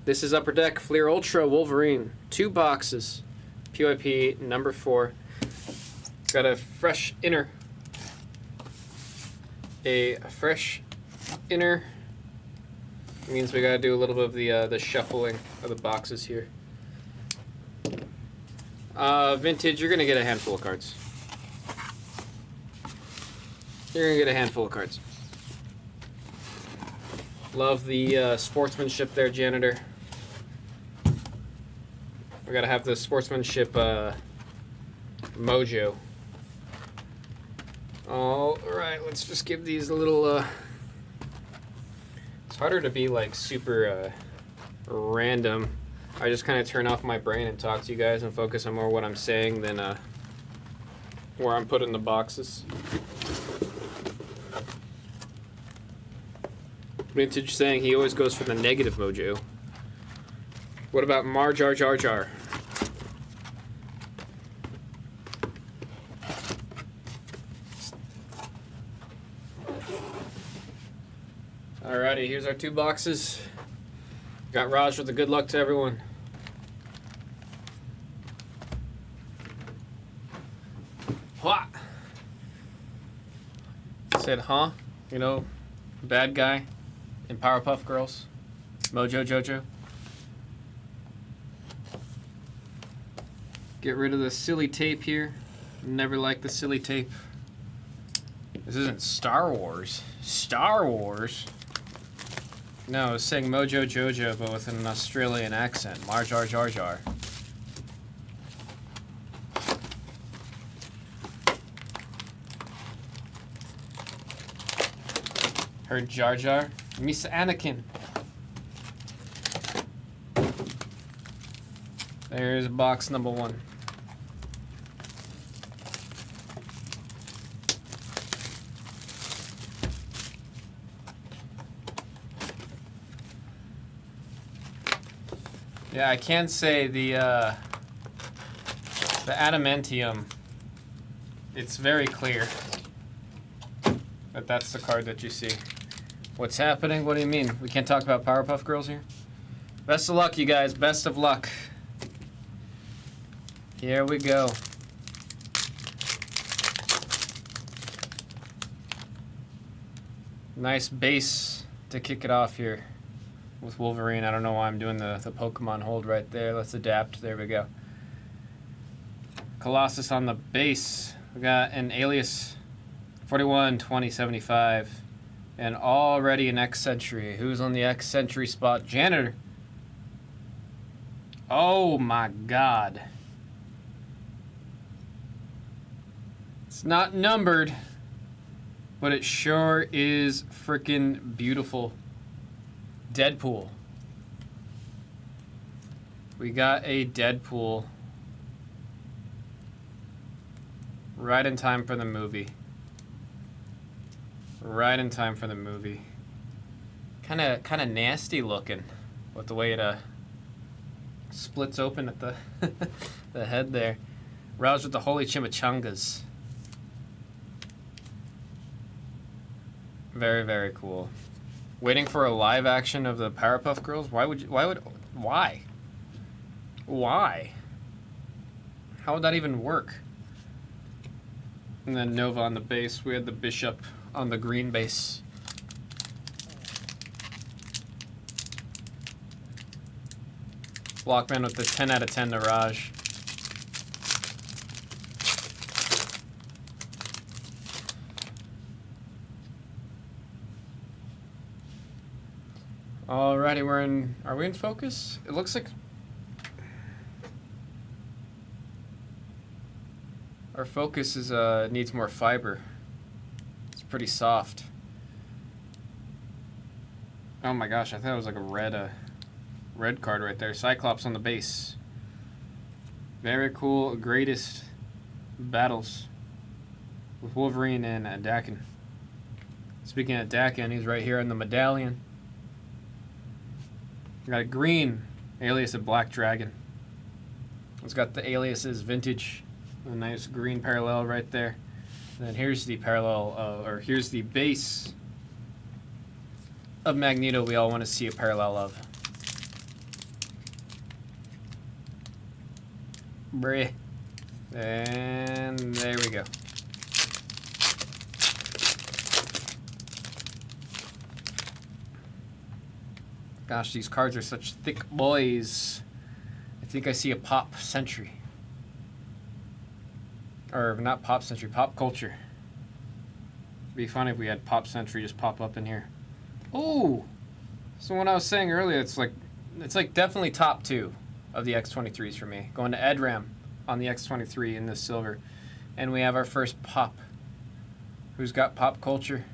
This is Upper Deck Fleer Ultra Wolverine. 2 boxes. PYP number 4. Got a fresh inner. A fresh inner means we gotta do a little bit of the shuffling of the boxes here. Vintage, you're gonna get a handful of cards. You're gonna get a handful of cards. Love the sportsmanship there, janitor. We gotta have the sportsmanship mojo. All right, let's just give these a little. It's harder to be like super random. I just kind of turn off my brain and talk to you guys and focus on more what I'm saying than where I'm putting the boxes. Vintage saying he always goes for the negative mojo. What about Mar Jar Jar Jar? Alrighty, here's our 2 boxes. Got Raj with the good luck to everyone. What? Said, huh? You know, bad guy in Powerpuff Girls. Mojo Jojo. Get rid of the silly tape here. Never liked the silly tape. This isn't Star Wars. Star Wars? No, I was saying Mojo Jojo, but with an Australian accent. Mar Jar Jar Jar. Heard Jar Jar? Miss Anakin. There's box number 1. Yeah, I can say the adamantium, it's very clear that that's the card that you see. What's happening? What do you mean? We can't talk about Powerpuff Girls here? Best of luck, you guys. Best of luck. Here we go. Nice base to kick it off here with Wolverine. I don't know why I'm doing the Pokemon hold right there. Let's adapt. There we go. Colossus on the base. We got an Alias 41, 20, 75. And already an X-Century. Who's on the X-Century spot? Janitor. Oh my God. It's not numbered, but it sure is freaking beautiful. Deadpool. We got a Deadpool. Right in time for the movie. Right in time for the movie. Kind of nasty looking with the way it splits open at the the head there. Roused with the holy chimichangas. Very, very cool. Waiting for a live action of the Powerpuff Girls? Why? Why? How would that even work? And then Nova on the base. We had the Bishop on the green base. Blockman with the 10 out of 10 to Raj. Alrighty, are we in focus? It looks like our focus is needs more fiber. It's pretty soft. Oh my gosh, I thought it was like a red card right there. Cyclops on the base. Very cool. Greatest battles with Wolverine and Dakin. Speaking of Dakin, he's right here on the medallion. We got a green alias of Black Dragon. It's got the aliases vintage. A nice green parallel right there. And then here's the parallel, or here's the base of Magneto we all want to see a parallel of. Bruh. And there we go. Gosh, these cards are such thick boys. I think I see a pop century. Or not pop century, pop culture. It'd be funny if we had pop century just pop up in here. Ooh! So when I was saying earlier, it's like definitely top 2 of the X23s for me. Going to Edram on the X23 in this silver. And we have our first pop. Who's got pop culture?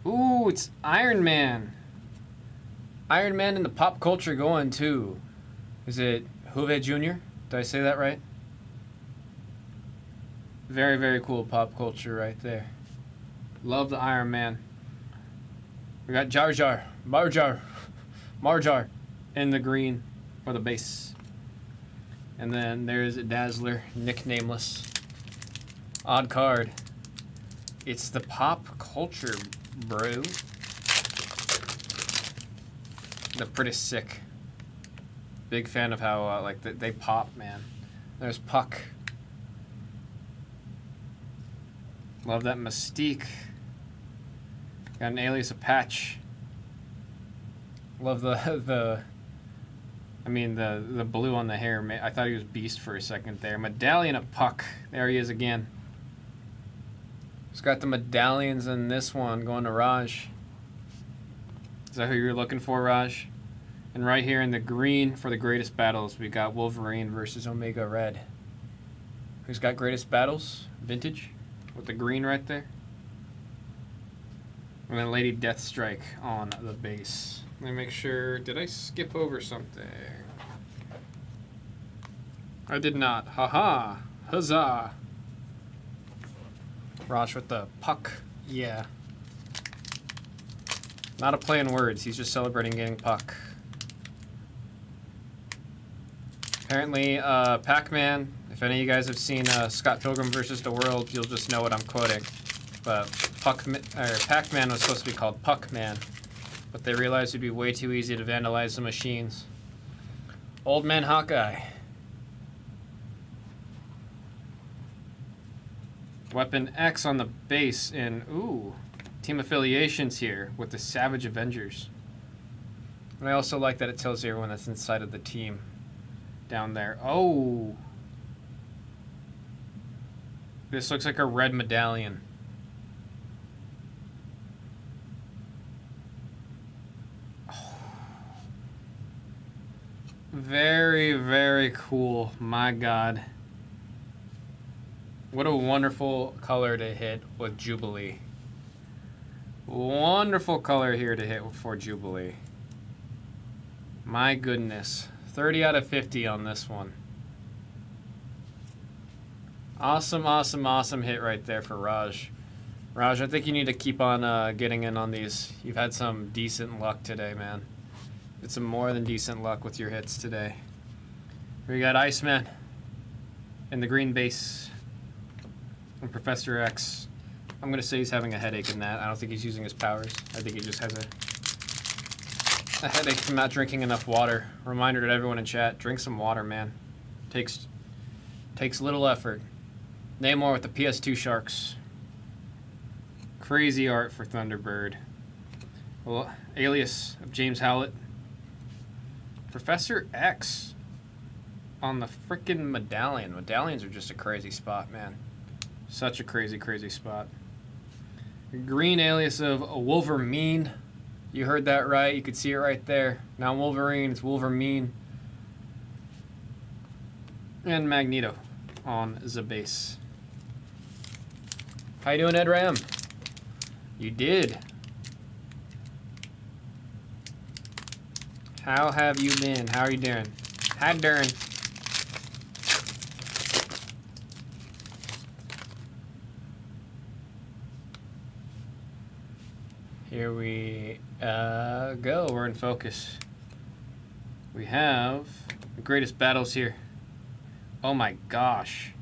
Ooh, it's Iron Man. Iron Man in the pop culture going too. Is it Juve Jr.? Did I say that right? Very, very cool pop culture right there. Love the Iron Man. We got Jar Jar, Marjar in the green for the base. And then there's a Dazzler, nicknameless. Odd card. It's the pop culture, bro. They're pretty sick. Big fan of how like they pop, man. There's Puck. Love that Mystique. Got an Alias of Patch. Love the blue on the hair. I thought he was Beast for a second there. Medallion of Puck. There he is again. He's got the medallions in this one going to Raj. Is that who you were looking for, Raj? And right here in the green for the greatest battles, we got Wolverine versus Omega Red. Who's got greatest battles? Vintage with the green right there. And then Lady Deathstrike on the base. Let me make sure. Did I skip over something? I did not. Haha. Huzzah. Raj with the Puck. Yeah. Not a play on words. He's just celebrating getting Puck. Apparently, Pac-Man. If any of you guys have seen Scott Pilgrim vs. the World, you'll just know what I'm quoting. But Pac-Man was supposed to be called Puck-Man, but they realized it'd be way too easy to vandalize the machines. Old Man Hawkeye. Weapon X on the base in, ooh, team affiliations here with the Savage Avengers. And I also like that it tells you everyone that's inside of the team down there. Oh! This looks like a red medallion. Oh. Very, very cool. My God. What a wonderful color to hit with Jubilee. Wonderful color here to hit for Jubilee. My goodness. 30 out of 50 on this one. Awesome, awesome, awesome hit right there for Raj. Raj, I think you need to keep on getting in on these. You've had some decent luck today, man. It's some more than decent luck with your hits today. We got Iceman in the green base. And Professor X. I'm going to say he's having a headache in that. I don't think he's using his powers. I think he just has a headache from not drinking enough water. Reminder to everyone in chat, drink some water, man. Takes little effort. Namor with the PS2 Sharks. Crazy art for Thunderbird. Well, alias of James Howlett. Professor X on the frickin' medallion. Medallions are just a crazy spot, man. Such a crazy, crazy spot. Green alias of Wolverine. You heard that right. You could see it right there. Now Wolverine, it's Wolverine. And Magneto on the base. How you doing, Ed Ram? You did. How have you been? How are you doing? Hi, Darren. Here we go. We're in focus. We have the greatest battles here. Oh my gosh.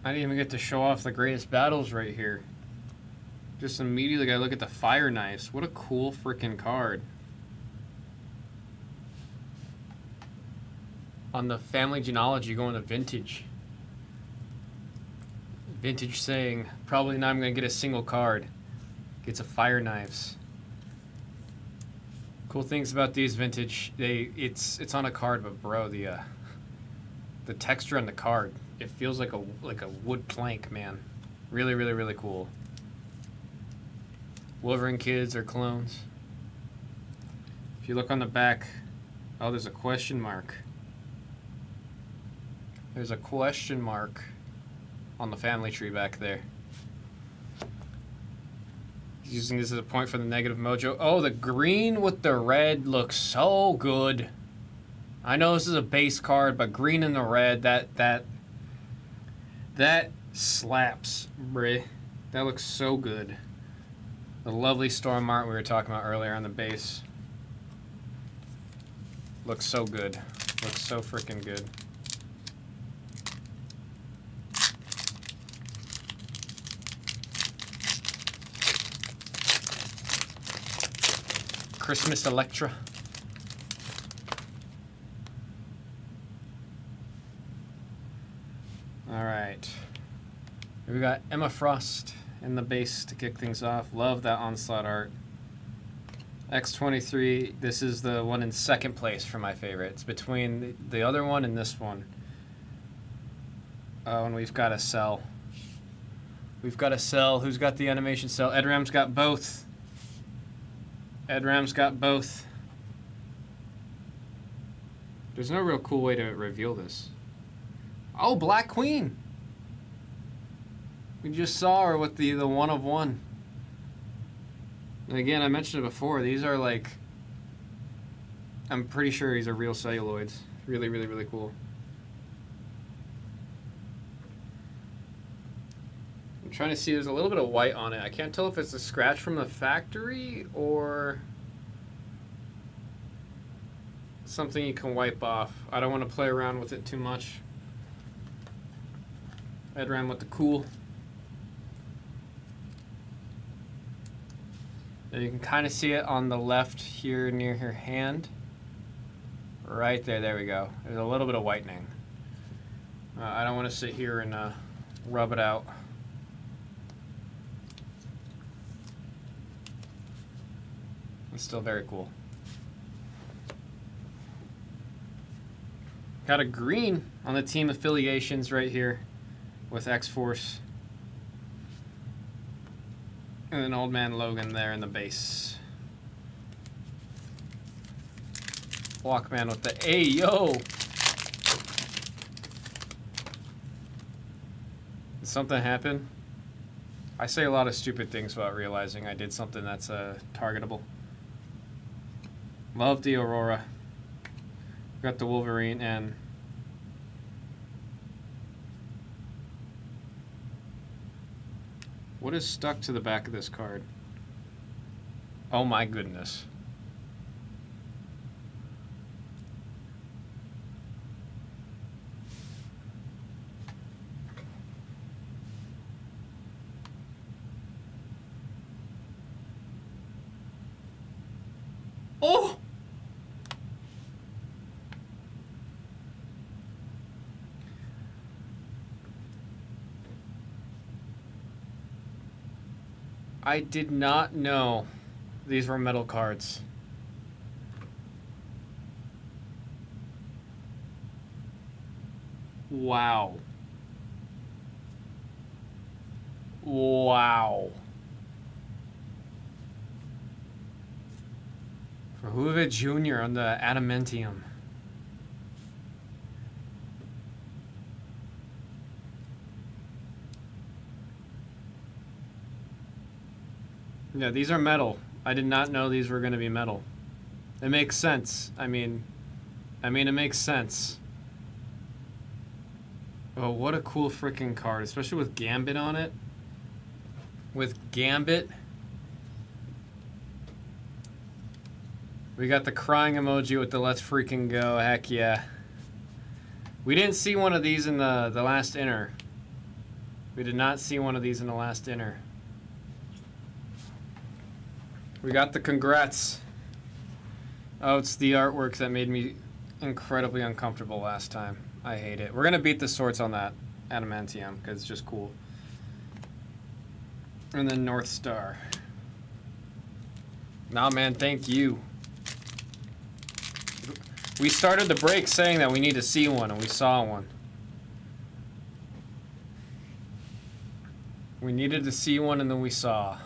I didn't even get to show off the greatest battles right here. Just immediately gotta look at the fire knives. What a cool freaking card. on the family genealogy going to vintage. Vintage saying, probably not going to get a single card. Gets a Fire Knives. Cool things about these vintage, it's on a card, but bro, the texture on the card, it feels like a wood plank, man. Really, really, really cool. Wolverine kids or clones. If you look on the back, oh, there's a question mark. There's a question mark on the family tree back there. Using this as a point for the negative mojo. Oh, the green with the red looks so good. I know this is a base card, but green and the red, that slaps, bruh. That looks so good. The lovely storm art we were talking about earlier on the base. Looks so good. Looks so freaking good. Christmas Electra. All right. We got Emma Frost in the base to kick things off. Love that onslaught art. X23, this is the one in second place for my favorite. It's between the other one and this one. Oh, and we've got a cell. We've got a cell. Who's got the animation cell? Edram's got both. Edram's got both. There's no real cool way to reveal this. Oh, Black Queen. We just saw her with the one of one. And again, I mentioned it before. These are like, I'm pretty sure these are real celluloids. Really, really, really cool. I'm trying to see, there's a little bit of white on it. I can't tell if it's a scratch from the factory or something you can wipe off. I don't want to play around with it too much. Edram with the cool. And you can kind of see it on the left here near her hand. Right there, there we go. There's a little bit of whitening. I don't want to sit here and rub it out. It's still very cool. Got a green on the team affiliations right here with X-Force. And then Old Man Logan there in the base. Walkman with the Ayo! Did something happen? I say a lot of stupid things without realizing I did something that's targetable. Love the Aurora. Got the Wolverine and what is stuck to the back of this card? Oh my goodness. Oh! I did not know these were metal cards. Wow. Wow. For Verhoeven Jr. on the Adamantium. Yeah, these are metal. I did not know these were going to be metal. It makes sense. I mean, it makes sense. Oh, what a cool freaking card, especially with Gambit on it. With Gambit. We got the crying emoji with the let's freaking go. Heck yeah. We didn't see one of these in the last inner. We did not see one of these in the last inner. We got the congrats. Oh, it's the artwork that made me incredibly uncomfortable last time. I hate it. We're going to beat the swords on that adamantium because it's just cool. And then North Star. Nah, man, thank you. We started the break saying that we need to see one, and we saw one. We needed to see one, and then we saw.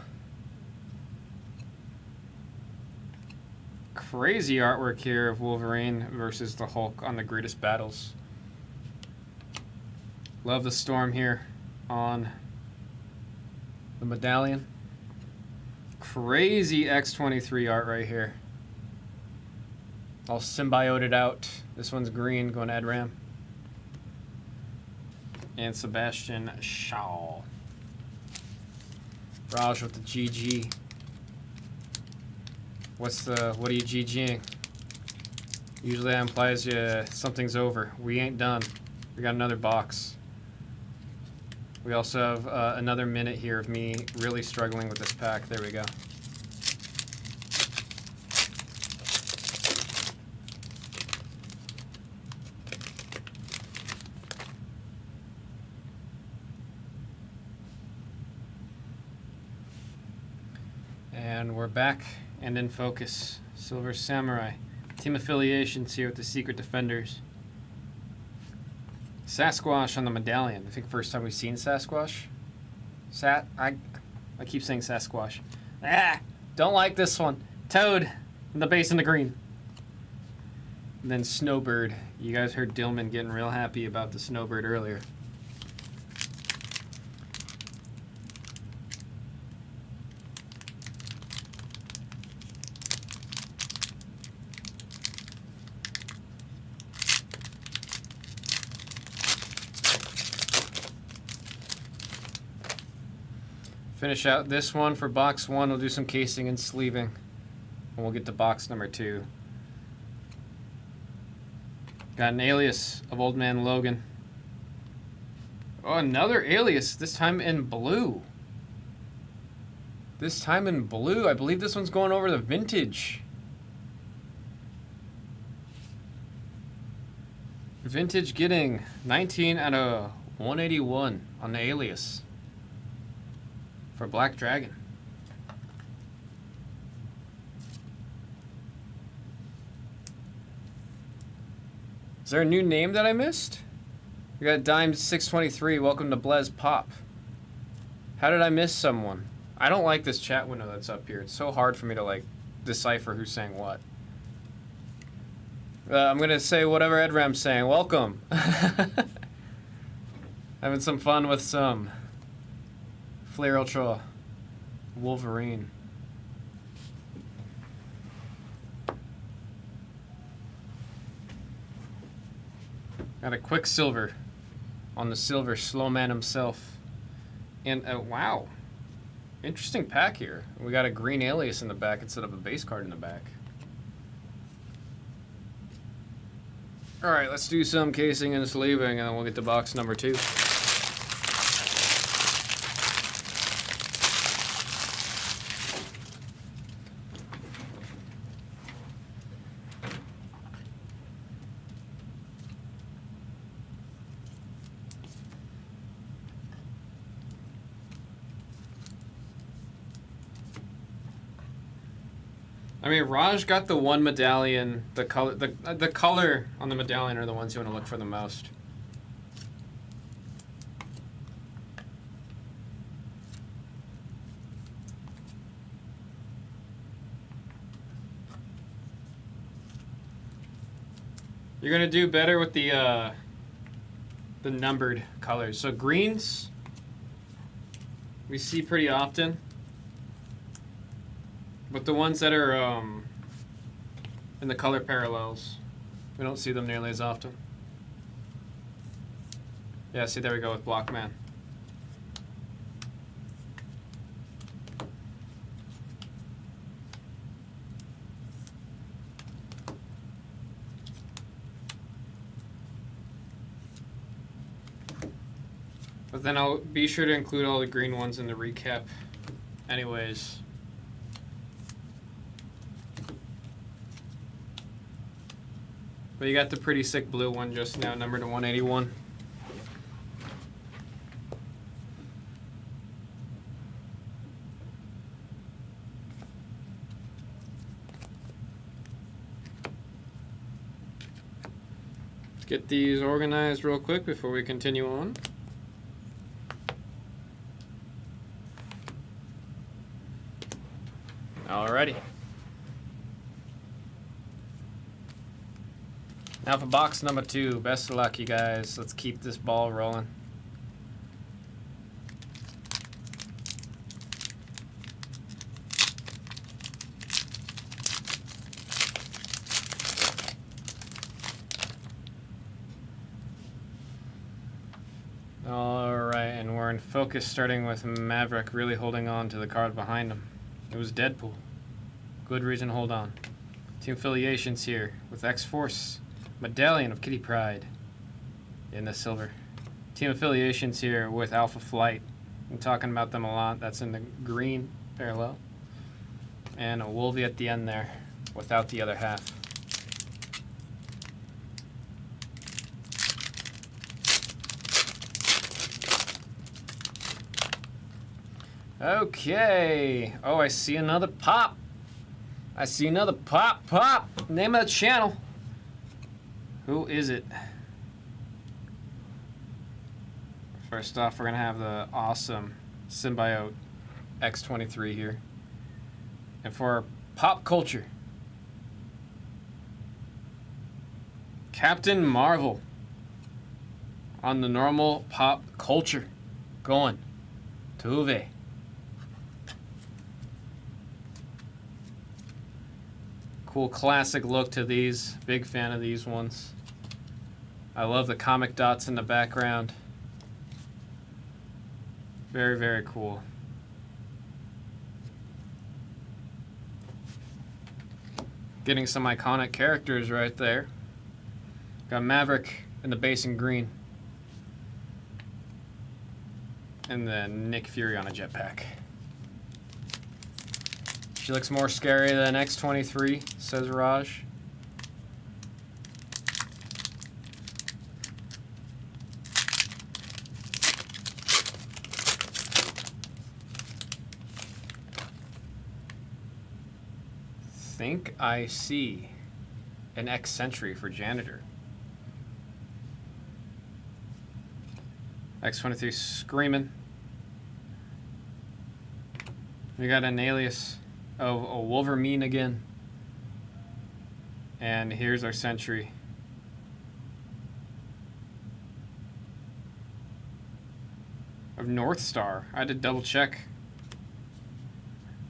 Crazy artwork here of Wolverine versus the Hulk on the Greatest Battles. Love the Storm here on the medallion. Crazy X-23 art right here. All symbioted out. This one's green, going to Edram. And Sebastian Shaw. Raj with the GG. What are you GGing? Usually that implies something's over. We ain't done. We got another box. We also have another minute here of me really struggling with this pack. There we go. And we're back and in focus. Silver Samurai. Team affiliations here with the Secret Defenders. Sasquatch on the medallion. I think first time we've seen Sasquatch. I keep saying Sasquatch. Ah! Don't like this one. Toad in the base in the green. And then Snowbird. You guys heard Dillman getting real happy about the Snowbird earlier. Finish out this one for box 1. We'll do some casing and sleeving. And we'll get to box number 2. Got an alias of Old Man Logan. Oh, another alias, this time in blue. This time in blue. I believe this one's going over the vintage. Vintage getting 19 out of 181 on the alias. For Black Dragon. Is there a new name that I missed? We got Dime 623. Welcome to Blez Pop. How did I miss someone? I don't like this chat window that's up here. It's so hard for me to like decipher who's saying what. I'm gonna say whatever Edram's saying. Welcome. Having some fun with some Flare Ultra Wolverine. Got a Quicksilver on the silver, Slow Man himself. And wow, interesting pack here. We got a green alias in the back instead of a base card in the back. All right, let's do some casing and sleeving, and then we'll get to box number 2. I mean, Raj got the one medallion. The color on the medallion are the ones you want to look for the most. You're gonna do better with the numbered colors. So greens we see pretty often. But the ones that are in the color parallels, we don't see them nearly as often. Yeah, see, there we go with Blockman. But then I'll be sure to include all the green ones in the recap anyways. But you got the pretty sick blue one just now, numbered to 181. Let's get these organized real quick before we continue on. Alrighty. Now for box number 2. Best of luck, you guys. Let's keep this ball rolling. Alright, and we're in focus starting with Maverick really holding on to the card behind him. It was Deadpool. Good reason to hold on. Team affiliations here with X-Force. Medallion of Kitty Pryde in the silver. Team affiliations here with Alpha Flight. I'm talking about them a lot. That's in the green parallel. And a Wolvie at the end there without the other half. Okay. Oh, I see another pop. I see another pop. Name of the channel. Who is it? First off, we're going to have the awesome Symbiote X23 here. And for pop culture, Captain Marvel on the normal pop culture. Going to Uwe. Cool classic look to these. Big fan of these ones. I love the comic dots in the background. Very, very cool. Getting some iconic characters right there. Got Maverick in the base in green. And then Nick Fury on a jetpack. She looks more scary than X23, says Raj. Think I see an X-Sentry for Janitor. X23 screaming. We got an alias of a Wolverine again. And here's our Sentry. Of North Star. I had to double check.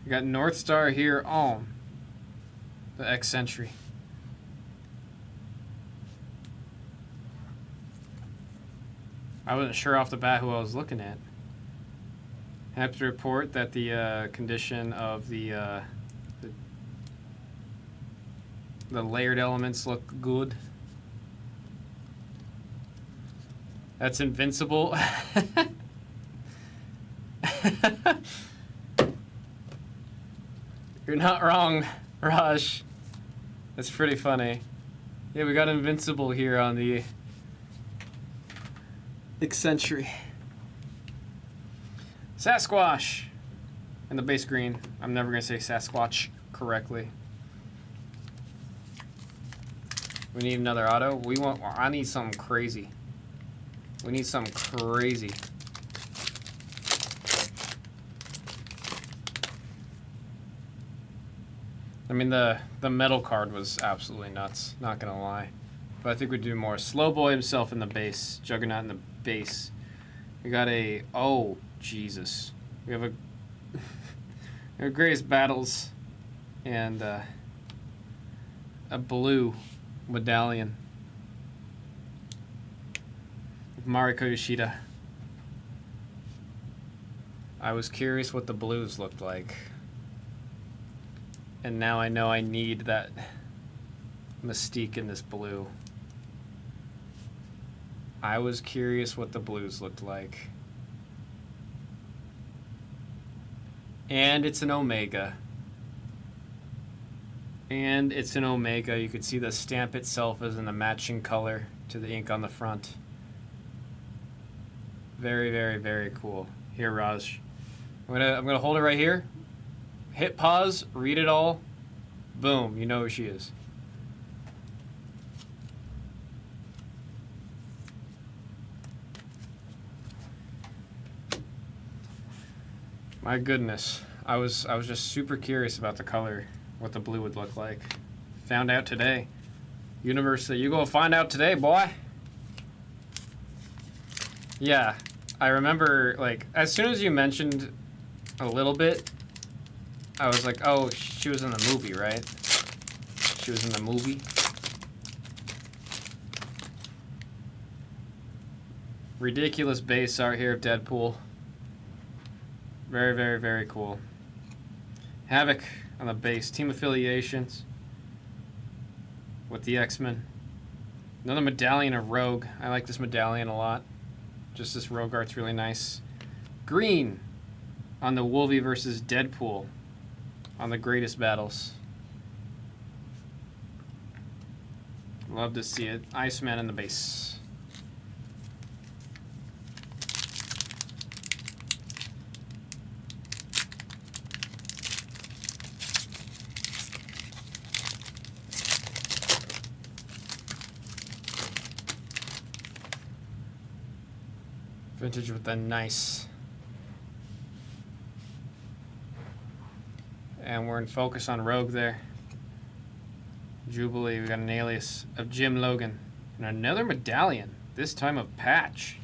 We got North Star here on the X-Sentry. I wasn't sure off the bat who I was looking at. I have to report that the condition of the layered elements look good. That's Invincible. You're not wrong, Raj. That's pretty funny. Yeah, we got Invincible here on the X-Sentry. Sasquatch in the base green. I'm never going to say Sasquatch correctly. We need another auto. I need something crazy. We need something crazy. I mean, the metal card was absolutely nuts, not gonna lie. But I think we do more. Slowboy himself in the base, Juggernaut in the base. We got a, oh, Jesus. We have a Greatest Battles and a blue medallion of Mariko Yoshida. I was curious what the blues looked like. And now I know I need that mystique in this blue. I was curious what the blues looked like. And it's an Omega. And it's an Omega. You can see the stamp itself is in the matching color to the ink on the front. Very, very, very cool. Here, Raj. I'm gonna hold it right here. Hit pause, read it all. Boom, you know who she is. My goodness. I was just super curious about the color, what the blue would look like. Found out today. University, you gonna find out today, boy. Yeah, I remember, like, as soon as you mentioned a little bit, I was like, oh, she was in the movie, right? She was in the movie. Ridiculous base art here of Deadpool. Very, very, very cool. Havoc on the base. Team affiliations with the X-Men. Another medallion of Rogue. I like this medallion a lot. Just this Rogue art's really nice. Green on the Wolvie versus Deadpool on the greatest battles. Love to see it. Iceman in the base. Vintage with a nice. And we're in focus on Rogue there. Jubilee, we got an alias of Jim Logan. And another medallion, this time of Patch.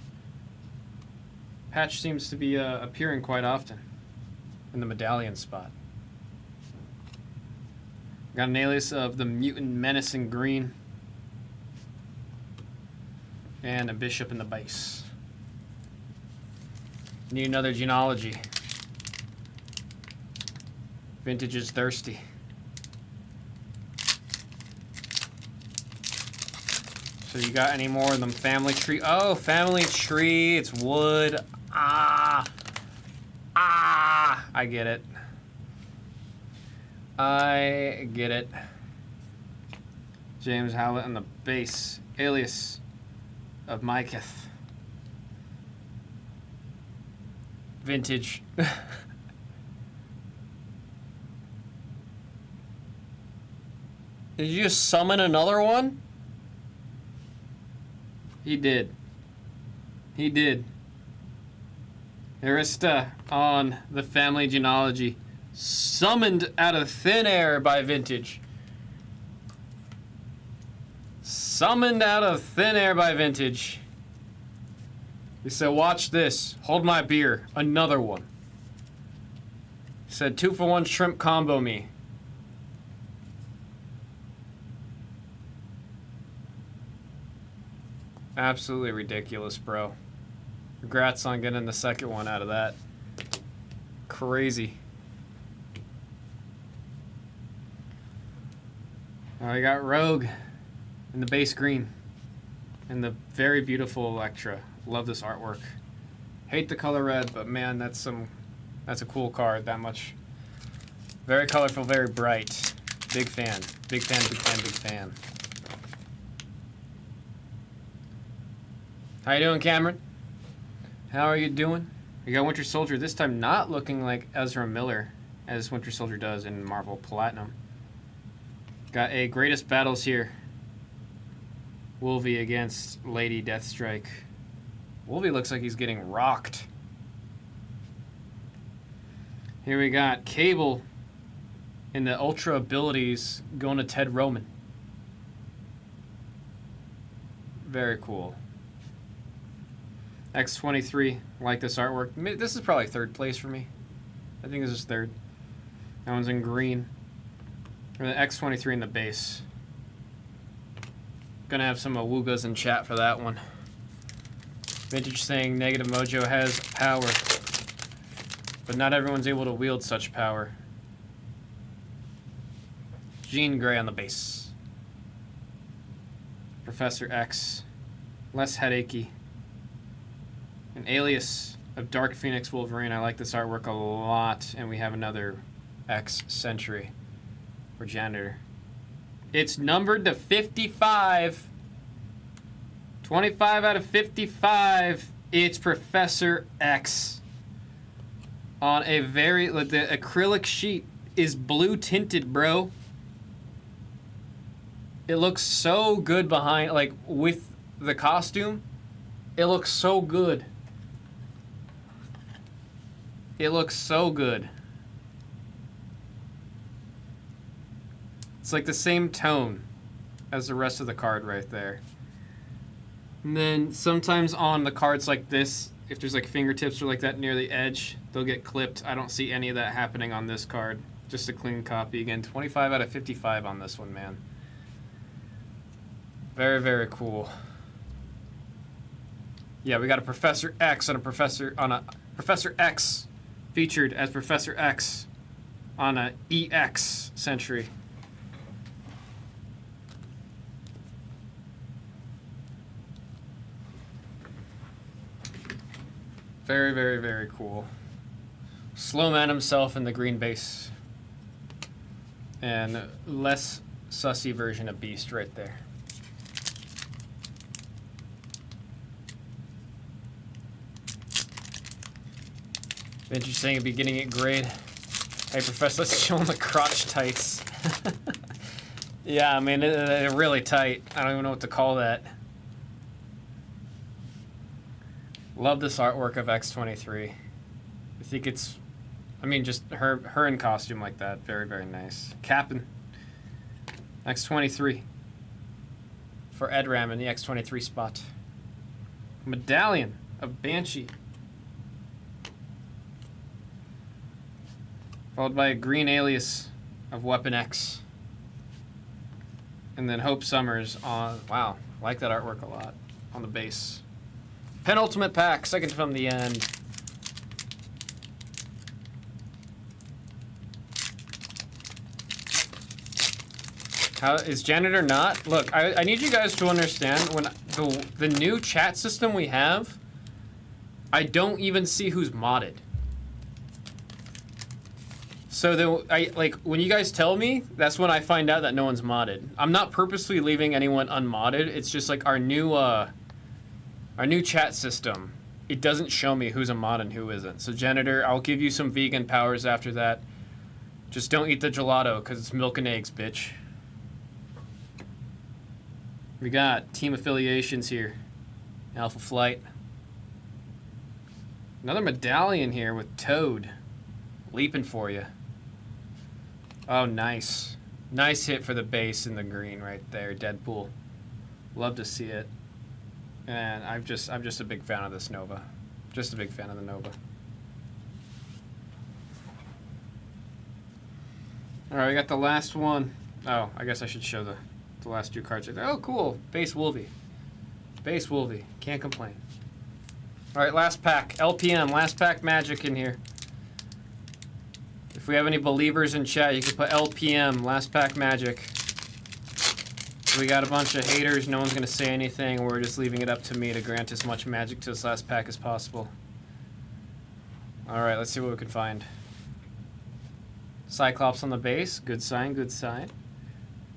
Patch seems to be appearing quite often in the medallion spot. Got an alias of the Mutant Menace in green. And a Bishop in the base. Need another genealogy. Vintage is thirsty. So you got any more of them family tree? Oh, family tree. It's wood. Ah. I get it. I get it. James Howlett on the base. Alias of Myketh. Vintage. Did you just summon another one? He did. He did. Arista on the family genealogy. Summoned out of thin air by Vintage. Summoned out of thin air by Vintage. He said, watch this. Hold my beer. Another one. He said, 2-for-1 shrimp combo me. Absolutely ridiculous, bro. Congrats on getting the second one out of that. Crazy. Now we got Rogue in the base green. And the very beautiful Elektra. Love this artwork. Hate the color red, but man, that's a cool card. That much. Very colorful, very bright. Big fan. Big fan, big fan, big fan. How you doing, Cameron? How are you doing? We got Winter Soldier, this time not looking like Ezra Miller, as Winter Soldier does in Marvel Platinum. Got a Greatest Battles here. Wolvie against Lady Deathstrike. Wolvie looks like he's getting rocked. Here we got Cable in the Ultra abilities going to Ted Roman. Very cool. X-23, like this artwork. This is probably third place for me. I think this is third. That one's in green. And the X-23 in the base. Gonna have some awoogas in chat for that one. Vintage saying Negative Mojo has power, but not everyone's able to wield such power. Jean Grey on the base. Professor X. Less headachy. An alias of Dark Phoenix Wolverine. I like this artwork a lot. And we have another X Sentry for Janitor. It's numbered to 55. 25 out of 55. It's Professor X. On a very... The acrylic sheet is blue tinted, bro. It looks so good behind... Like, with the costume. It looks so good. It looks so good. It's like the same tone as the rest of the card right there. And then sometimes on the cards like this, if there's like fingertips or like that near the edge, they'll get clipped. I don't see any of that happening on this card. Just a clean copy. Again, 25 out of 55 on this one, man. Very, very cool. Yeah, we got a Professor X on a Professor X featured as Professor X on a EX Century. Very, very, very cool. Slow man himself in the green base. And less sussy version of Beast right there. Interesting, beginning at grade. Hey, Professor, let's show him the crotch tights. Yeah, I mean, they're really tight. I don't even know what to call that. Love this artwork of X-23. I think it's, I mean, just her in costume like that. Very, very nice. Captain. X-23. For Ed Ram in the X-23 spot. Medallion of Banshee. Followed by a green alias of Weapon X. And then Hope Summers on, wow, I like that artwork a lot, on the base. Penultimate pack, second from the end. How is Janitor not? Look, I need you guys to understand, when the new chat system we have, I don't even see who's modded. So when you guys tell me, that's when I find out that no one's modded. I'm not purposely leaving anyone unmodded. It's just like our new chat system. It doesn't show me who's a mod and who isn't. So Janitor, I'll give you some vegan powers after that. Just don't eat the gelato because it's milk and eggs, bitch. We got team affiliations here. Alpha Flight. Another medallion here with Toad leaping for you. Oh, nice. Nice hit for the base in the green right there, Deadpool. Love to see it. And I'm just a big fan of this Nova. Just a big fan of the Nova. All right, we got the last one. Oh, I guess I should show the last two cards right there. Oh, cool. Base Wolvie. Base Wolvie. Can't complain. All right, last pack. LPM, last pack magic in here. If we have any believers in chat, you can put LPM, last pack magic. We got a bunch of haters. No one's going to say anything. We're just leaving it up to me to grant as much magic to this last pack as possible. All right, let's see what we can find. Cyclops on the base. Good sign, good sign.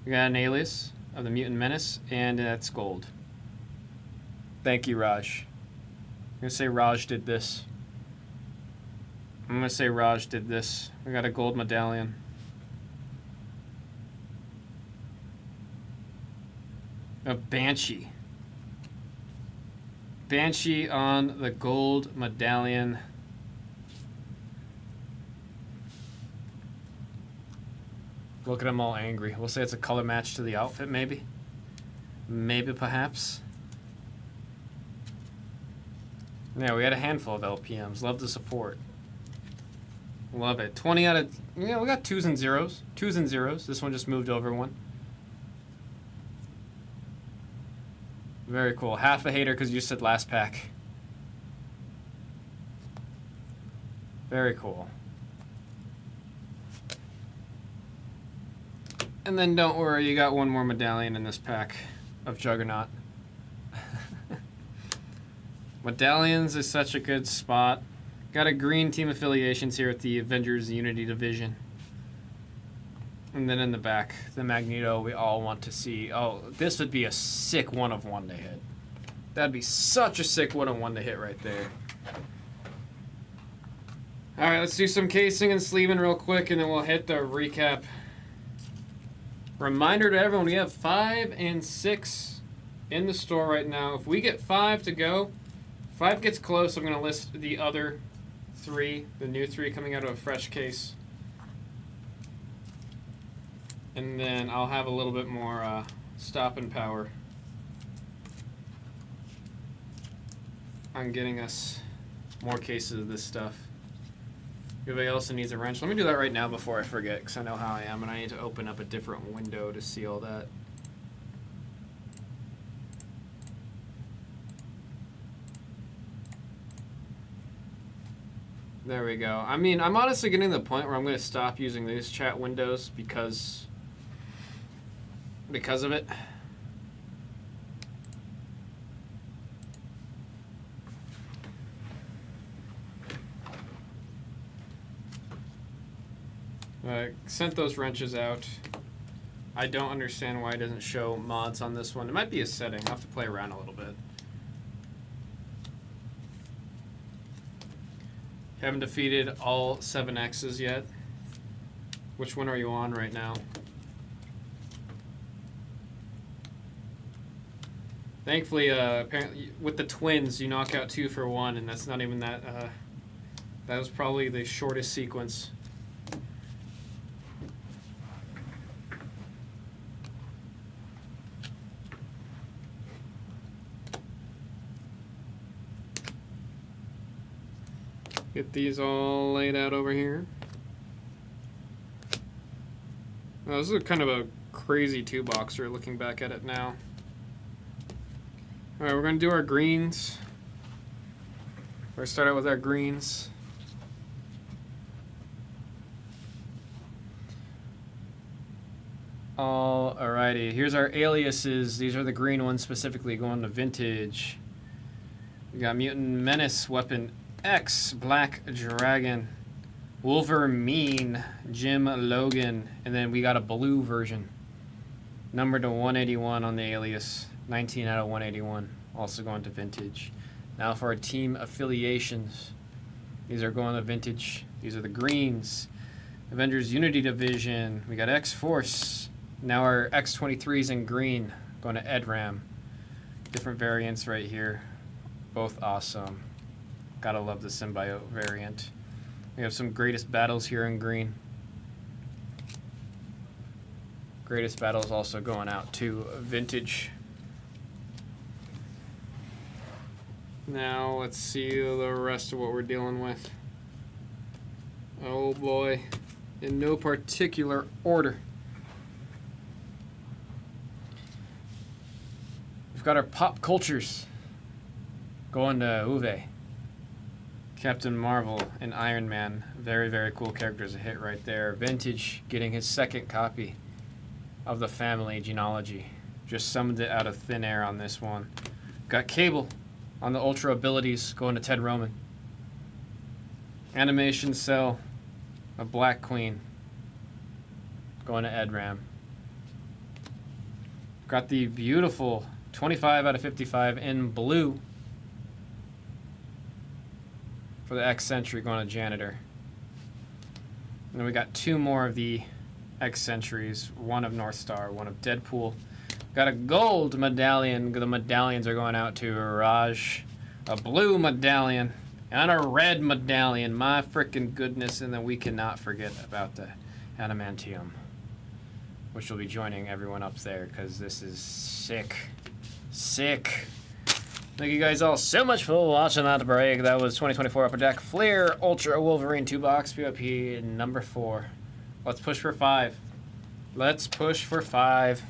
We got an alias of the Mutant Menace, and that's gold. Thank you, Raj. I'm going to say Raj did this. I'm going to say Raj did this. We got a gold medallion. A Banshee. Banshee on the gold medallion. Look at them all angry. We'll say it's a color match to the outfit, maybe. Maybe, perhaps. Yeah, we had a handful of LPMs. Love the support. Love it. 20 out of... Yeah, we got twos and zeros. Twos and zeros. This one just moved over one. Very cool. Half a hater because you said last pack. Very cool. And then don't worry, you got one more medallion in this pack of Juggernaut. Medallions is such a good spot. Got a green team affiliations here at the Avengers Unity Division. And then in the back, the Magneto we all want to see. Oh, this would be a sick 1/1 to hit. That'd be such a sick 1/1 to hit right there. Alright, let's do some casing and sleeving real quick, and then we'll hit the recap. Reminder to everyone, we have 5 and 6 in the store right now. If we get 5 to go, 5 gets close, I'm going to list the other 3, the new 3 coming out of a fresh case. And then I'll have a little bit more stopping power on getting us more cases of this stuff. Everybody else needs a wrench. Let me do that right now before I forget, because I know how I am, and I need to open up a different window to see all that. There we go. I mean, I'm honestly getting to the point where I'm going to stop using these chat windows because of it. Sent those wrenches out. I don't understand why it doesn't show mods on this one. It might be a setting. I'll have to play around a little bit. Haven't defeated all 7 X's yet. Which one are you on right now? Thankfully, apparently with the twins, you knock out 2 for 1, and that's not even that. That was probably the shortest sequence. Get these all laid out over here. Oh, this is kind of a crazy 2-boxer looking back at it now. Alright, we're going to do our greens. We're going to start out with our greens. Alrighty, here's our aliases. These are the green ones specifically going to vintage. We got Mutant Menace, Weapon X, Black Dragon, Wolverine, Jim Logan, and then we got a blue version. Numbered to 181 on the alias. 19 out of 181. Also going to vintage. Now for our team affiliations. These are going to vintage. These are the greens. Avengers Unity Division. We got X-Force. Now our X-23s in green. Going to EDRAM. Different variants right here. Both awesome. Gotta love the symbiote variant. We have some greatest battles here in green. Greatest battles also going out to vintage. Now let's see the rest of what we're dealing with. Oh boy. In no particular order. We've got our pop cultures going to Uwe. Captain Marvel and Iron Man. Very, very cool characters to hit right there. Vintage getting his 2nd copy of the family genealogy. Just summoned it out of thin air on this one. Got Cable on the Ultra abilities going to Ted Roman. Animation Cell, a Black Queen going to EDRAM. Got the beautiful 25 out of 55 in blue for the X-Sentry going to Janitor. And then we got 2 more of the X-Sentries, one of North Star, one of Deadpool. Got a gold medallion. The medallions are going out to Raj. A blue medallion and a red medallion. My freaking goodness. And then we cannot forget about the adamantium, which will be joining everyone up there because this is sick. Sick. Thank you guys all so much for watching that break. That was 2024 Upper Deck Flair Ultra Wolverine 2-box PYP number 4. Let's push for 5. Let's push for 5.